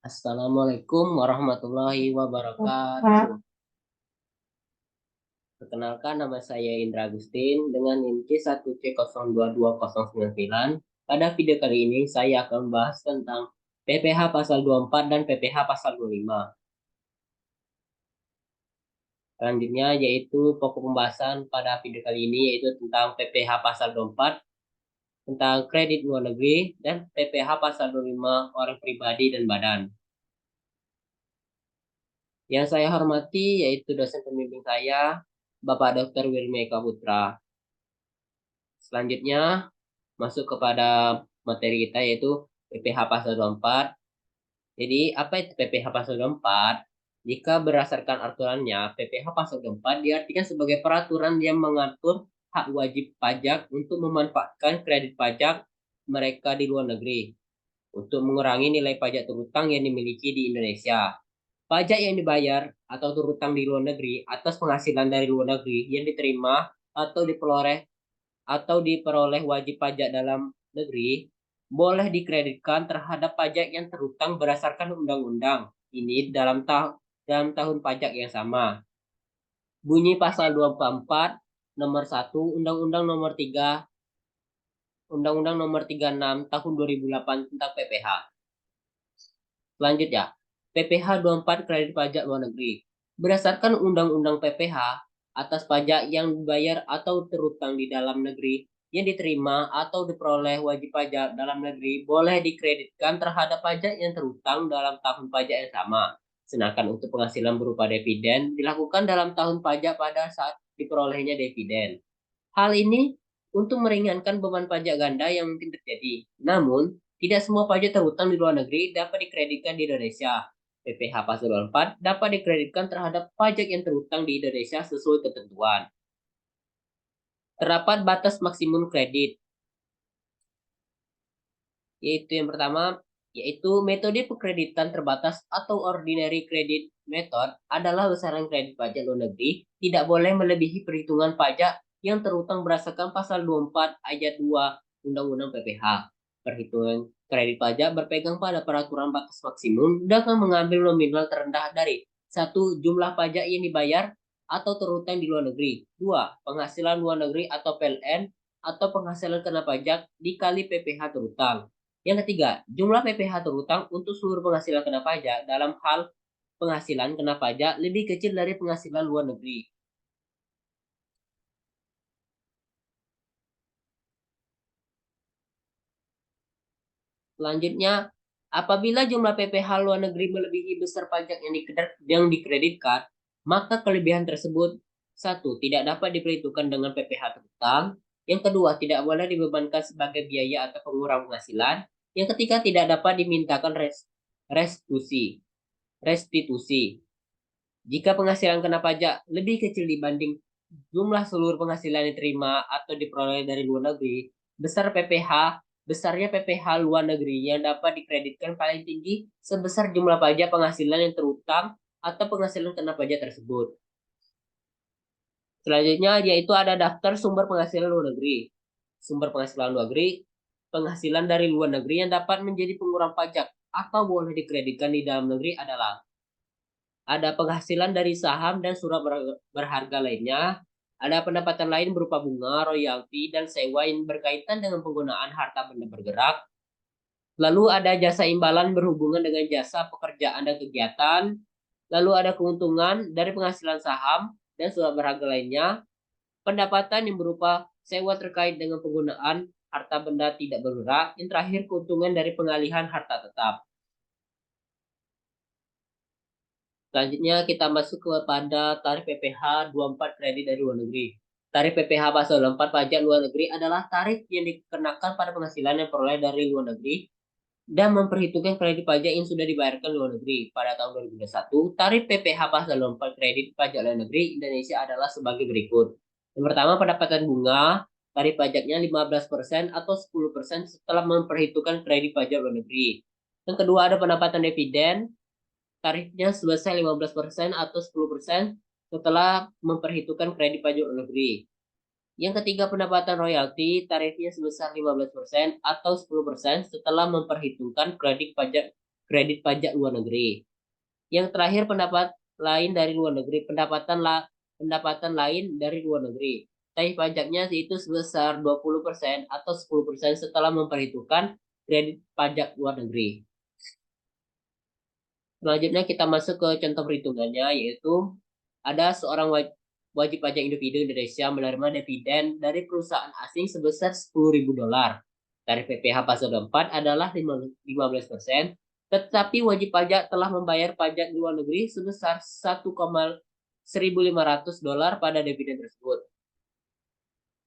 Assalamualaikum warahmatullahi wabarakatuh. Kak, Perkenalkan nama saya Indra Agustin dengan NIM C1C022099. Pada video kali ini saya akan membahas tentang PPh pasal 24 dan PPh pasal 25. Selanjutnya yaitu pokok pembahasan pada video kali ini yaitu tentang PPh pasal 24 tentang kredit luar negeri dan PPh pasal 25 orang pribadi dan badan. Yang saya hormati yaitu dosen pembimbing saya, Bapak Dr. Wirmi Eka Putra. Selanjutnya masuk kepada materi kita yaitu PPh pasal 24. Jadi apa itu PPh pasal 24? Jika berdasarkan aturannya, PPh pasal 24 diartikan sebagai peraturan yang mengatur hak wajib pajak untuk memanfaatkan kredit pajak mereka di luar negeri untuk mengurangi nilai pajak terhutang yang dimiliki di Indonesia. Pajak yang dibayar atau terhutang di luar negeri atas penghasilan dari luar negeri yang diterima atau diperoleh wajib pajak dalam negeri boleh dikreditkan terhadap pajak yang terhutang berdasarkan undang-undang ini dalam tahun pajak yang sama. Bunyi pasal 24 nomor 1 Undang-Undang nomor 3 Undang-Undang nomor 36 tahun 2008 tentang PPh. Selanjutnya, PPh 24 kredit pajak luar negeri. Berdasarkan Undang-Undang PPh, atas pajak yang dibayar atau terutang di dalam negeri yang diterima atau diperoleh wajib pajak dalam negeri boleh dikreditkan terhadap pajak yang terutang dalam tahun pajak yang sama. Sedangkan untuk penghasilan berupa dividen dilakukan dalam tahun pajak pada saat diperolehnya dividen. Hal ini untuk meringankan beban pajak ganda yang mungkin terjadi. Namun, tidak semua pajak terhutang di luar negeri dapat dikreditkan di Indonesia. PPh pasal 24 dapat dikreditkan terhadap pajak yang terhutang di Indonesia sesuai ketentuan. Terdapat batas maksimum kredit, yaitu yang pertama, yaitu metode penkreditan terbatas atau ordinary credit method adalah besaran kredit pajak luar negeri tidak boleh melebihi perhitungan pajak yang terutang berdasarkan pasal 24 ayat 2 Undang-Undang PPh. Perhitungan kredit pajak berpegang pada peraturan batas maksimum dengan mengambil nominal terendah dari satu jumlah pajak yang dibayar atau terutang di luar negeri, dua penghasilan luar negeri atau PLN atau penghasilan kena pajak dikali PPh terutang. Yang ketiga, jumlah PPh terhutang untuk seluruh penghasilan kena pajak dalam hal penghasilan kena pajak lebih kecil dari penghasilan luar negeri. Selanjutnya, apabila jumlah PPh luar negeri melebihi besar pajak yang dikreditkan, maka kelebihan tersebut satu tidak dapat diperhitungkan dengan PPh terhutang. Yang kedua, tidak boleh dibebankan sebagai biaya atau pengurang penghasilan. Yang ketiga, tidak dapat dimintakan restitusi. Restitusi. Jika penghasilan kena pajak lebih kecil dibanding jumlah seluruh penghasilan yang diterima atau diperoleh dari luar negeri, besarnya PPh luar negeri yang dapat dikreditkan paling tinggi sebesar jumlah pajak penghasilan yang terutang atau penghasilan kena pajak tersebut. Selanjutnya yaitu ada daftar sumber penghasilan luar negeri. Sumber penghasilan luar negeri, penghasilan dari luar negeri yang dapat menjadi pengurang pajak atau boleh dikreditkan di dalam negeri adalah ada penghasilan dari saham dan surat berharga lainnya, ada pendapatan lain berupa bunga, royalti, dan sewa yang berkaitan dengan penggunaan harta benda bergerak. Lalu ada jasa imbalan berhubungan dengan jasa pekerjaan dan kegiatan. Lalu ada keuntungan dari penghasilan saham dan surat berharga lainnya. Pendapatan yang berupa sewa terkait dengan penggunaan harta benda tidak bergerak. Yang terakhir keuntungan dari pengalihan harta tetap. Selanjutnya kita masuk kepada tarif PPh 24 kredit dari luar negeri. Tarif PPh pasal 24 pajak luar negeri adalah tarif yang dikenakan pada penghasilan yang peroleh dari luar negeri dan memperhitungkan kredit pajak yang sudah dibayarkan luar negeri. Pada tahun 2021, tarif PPh pasal 24 kredit pajak luar negeri Indonesia adalah sebagai berikut. Yang pertama, pendapatan bunga, tarif pajaknya 15% atau 10% setelah memperhitungkan kredit pajak luar negeri. Yang kedua, ada pendapatan dividen, tarifnya sebesar 15% atau 10% setelah memperhitungkan kredit pajak luar negeri. Yang ketiga, pendapatan royalti, tarifnya sebesar 15% atau 10% setelah memperhitungkan kredit pajak kredit pajak luar negeri. Yang terakhir pendapatan lain dari luar negeri, pendapatan lain dari luar negeri. Tarif pajaknya itu sebesar 20% atau 10% setelah memperhitungkan kredit pajak luar negeri. Selanjutnya kita masuk ke contoh perhitungannya, yaitu ada seorang wajib pajak individu Indonesia menerima dividen dari perusahaan asing sebesar $10.000. Tarif PPh pasal 4 adalah 15%, tetapi wajib pajak telah membayar pajak di luar negeri sebesar $1,150 pada dividen tersebut.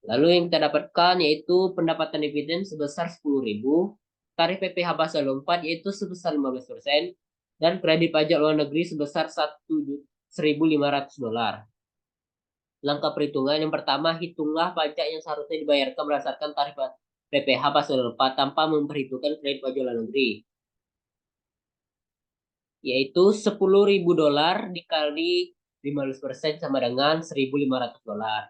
Lalu yang kita dapatkan yaitu pendapatan dividen sebesar 10.000, tarif PPh pasal 4 yaitu sebesar 15%, dan kredit pajak luar negeri sebesar $1.500. Langkah perhitungan yang pertama, hitunglah pajak yang seharusnya dibayarkan berdasarkan tarif PPh pasal 4 tanpa memperhitungkan kredit pajak luar negeri, yaitu $10.000 dikali 15% sama dengan $1.500.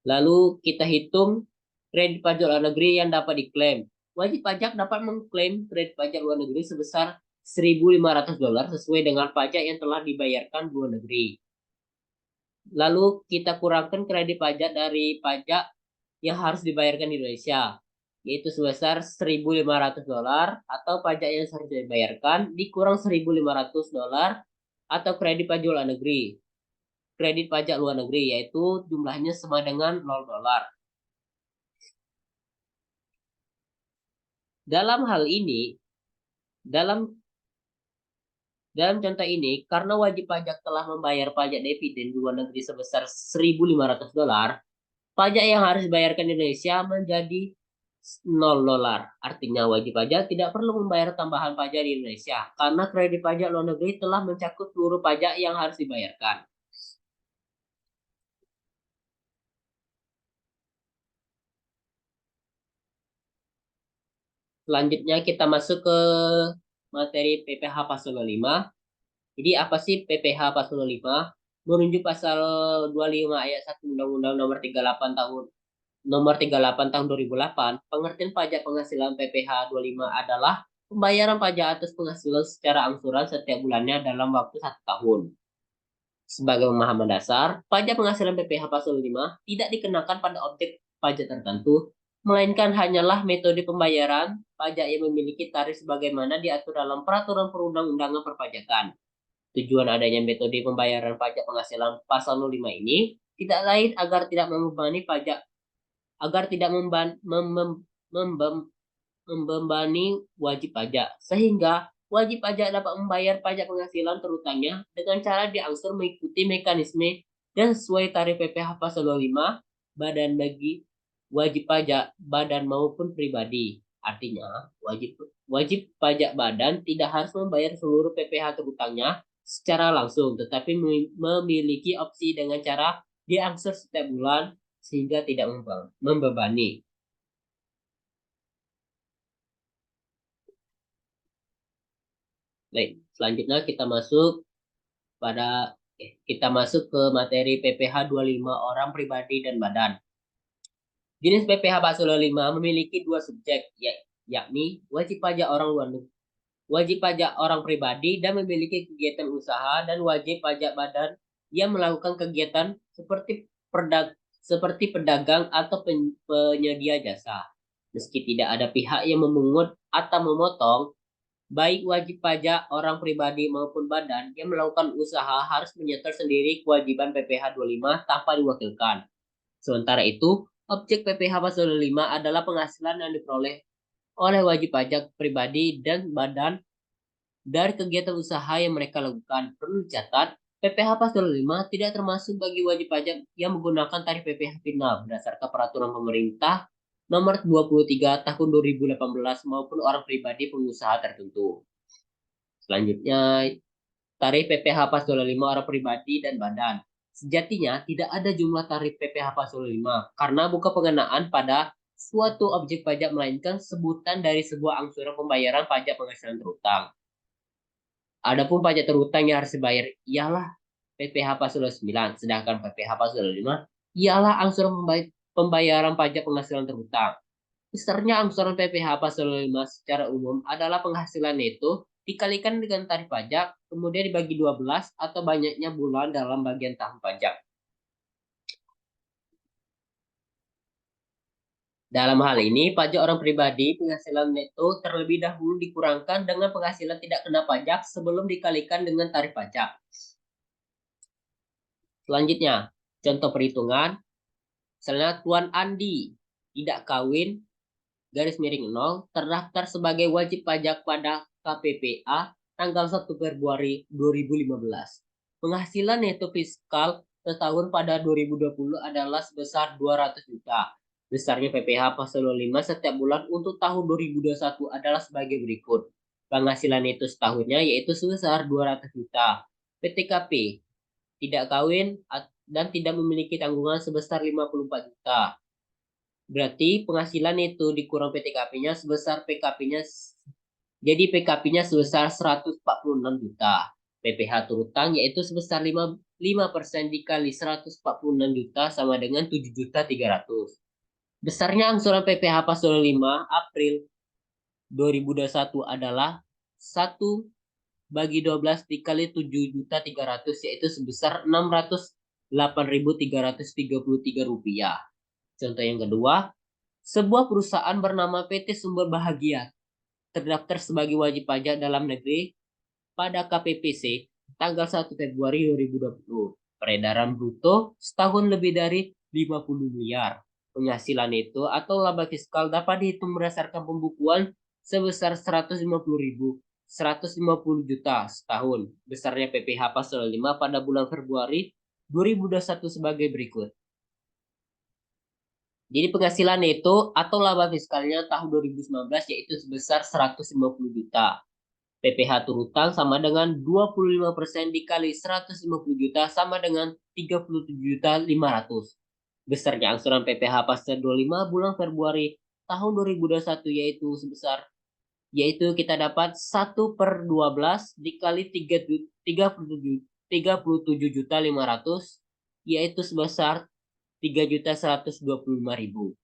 Lalu kita hitung kredit pajak luar negeri yang dapat diklaim. Wajib pajak dapat mengklaim kredit pajak luar negeri sebesar $1.500 sesuai dengan pajak yang telah dibayarkan luar negeri. Lalu kita kurangkan kredit pajak dari pajak yang harus dibayarkan di Indonesia, yaitu sebesar $1.500 atau pajak yang harus dibayarkan dikurang $1.500 atau kredit pajak luar negeri. Kredit pajak luar negeri yaitu jumlahnya sama dengan $0. Dalam hal ini, dalam contoh ini, karena wajib pajak telah membayar pajak dividen di luar negeri sebesar $1.500, pajak yang harus dibayarkan di Indonesia menjadi $0. Artinya wajib pajak tidak perlu membayar tambahan pajak di Indonesia karena kredit pajak luar negeri telah mencakup seluruh pajak yang harus dibayarkan. Selanjutnya kita masuk ke materi PPh pasal 5. Jadi apa sih PPh pasal 5? Merujuk pasal 25 ayat 1 Undang-Undang Nomor 38 tahun 2008, pengertian pajak penghasilan PPh 25 adalah pembayaran pajak atas penghasilan secara angsuran setiap bulannya dalam waktu 1 tahun. Sebagai pemahaman dasar, pajak penghasilan PPh pasal 5 tidak dikenakan pada objek pajak tertentu, melainkan hanyalah metode pembayaran pajak yang memiliki tarif sebagaimana diatur dalam peraturan perundang-undangan perpajakan. Tujuan adanya metode pembayaran pajak penghasilan pasal 05 ini tidak lain agar tidak membebani membebani wajib pajak, sehingga wajib pajak dapat membayar pajak penghasilan terutangnya dengan cara diangsur mengikuti mekanisme dan sesuai tarif PPh pasal 25 badan bagi wajib pajak badan maupun pribadi. Artinya, wajib pajak badan tidak harus membayar seluruh PPh terutangnya secara langsung, tetapi memiliki opsi dengan cara diangsur setiap bulan sehingga tidak membebani. Baik, selanjutnya kita masuk ke materi PPh 25 orang pribadi dan badan. Jenis PPh pasal 5 memiliki dua subjek, yakni wajib pajak orang pribadi dan memiliki kegiatan usaha, dan wajib pajak badan yang melakukan kegiatan seperti pedagang atau penyedia jasa. Meski tidak ada pihak yang memungut atau memotong, baik wajib pajak orang pribadi maupun badan yang melakukan usaha harus menyetor sendiri kewajiban PPh 25 tanpa diwakilkan. Sementara itu, objek PPh pasal 5 adalah penghasilan yang diperoleh oleh wajib pajak pribadi dan badan dari kegiatan usaha yang mereka lakukan. Perlu dicatat, PPh pasal 5 tidak termasuk bagi wajib pajak yang menggunakan tarif PPh final berdasarkan peraturan pemerintah nomor 23 tahun 2018 maupun orang pribadi pengusaha tertentu. Selanjutnya, tarif PPh pasal 5 orang pribadi dan badan. Sejatinya tidak ada jumlah tarif PPh pasal 5 karena bukan pengenaan pada suatu objek pajak melainkan sebutan dari sebuah angsuran pembayaran pajak penghasilan terutang. Adapun pajak terutang yang harus dibayar ialah PPh pasal 9, sedangkan PPh pasal 5 ialah angsuran pembayaran pajak penghasilan terutang. Besarnya angsuran PPh pasal 5 secara umum adalah penghasilan neto dikalikan dengan tarif pajak, kemudian dibagi 12 atau banyaknya bulan dalam bagian tahun pajak. Dalam hal ini, pajak orang pribadi penghasilan neto terlebih dahulu dikurangkan dengan penghasilan tidak kena pajak sebelum dikalikan dengan tarif pajak. Selanjutnya, contoh perhitungan, misalnya Tuan Andi tidak kawin, garis miring 0, terdaftar sebagai wajib pajak pada KPPA tanggal 1 Februari 2015. Penghasilan neto fiskal setahun pada 2020 adalah sebesar 200 juta. Besarnya PPh pasal 5 setiap bulan untuk tahun 2021 adalah sebagai berikut. Penghasilan neto setahunnya yaitu sebesar 200 juta. PTKP tidak kawin dan tidak memiliki tanggungan sebesar 54 juta. Berarti penghasilan itu dikurang PTKP-nya sebesar PKP-nya, jadi PKP-nya sebesar 146 juta. PPh turutang yaitu sebesar 5% dikali 146 juta sama dengan 7.300. Besarnya angsuran PPh pasal 5 April 2021 adalah 1 bagi 12 dikali 7.300 yaitu sebesar 608.333 rupiah. Contoh yang kedua, sebuah perusahaan bernama PT Sumber Bahagia terdaftar sebagai wajib pajak dalam negeri pada KPPC tanggal 1 Februari 2020. Peredaran bruto setahun lebih dari 50 miliar. Penghasilan itu atau laba fiskal dapat dihitung berdasarkan pembukuan sebesar 150 juta setahun. Besarnya PPh pasal 5 pada bulan Februari 2021 sebagai berikut. Jadi penghasilan itu atau laba fiskalnya tahun 2019 yaitu sebesar 150 juta. PPh turutang sama dengan 25% dikali 150 juta sama dengan 37.500. Besarnya angsuran PPh pasal 25 bulan Februari tahun 2021 yaitu sebesar kita dapat 1/12 dikali 37.500 yaitu sebesar 3.125.000.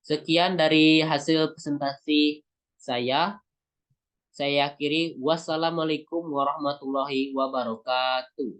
Sekian dari hasil presentasi saya. Saya akhiri. Wassalamualaikum warahmatullahi wabarakatuh.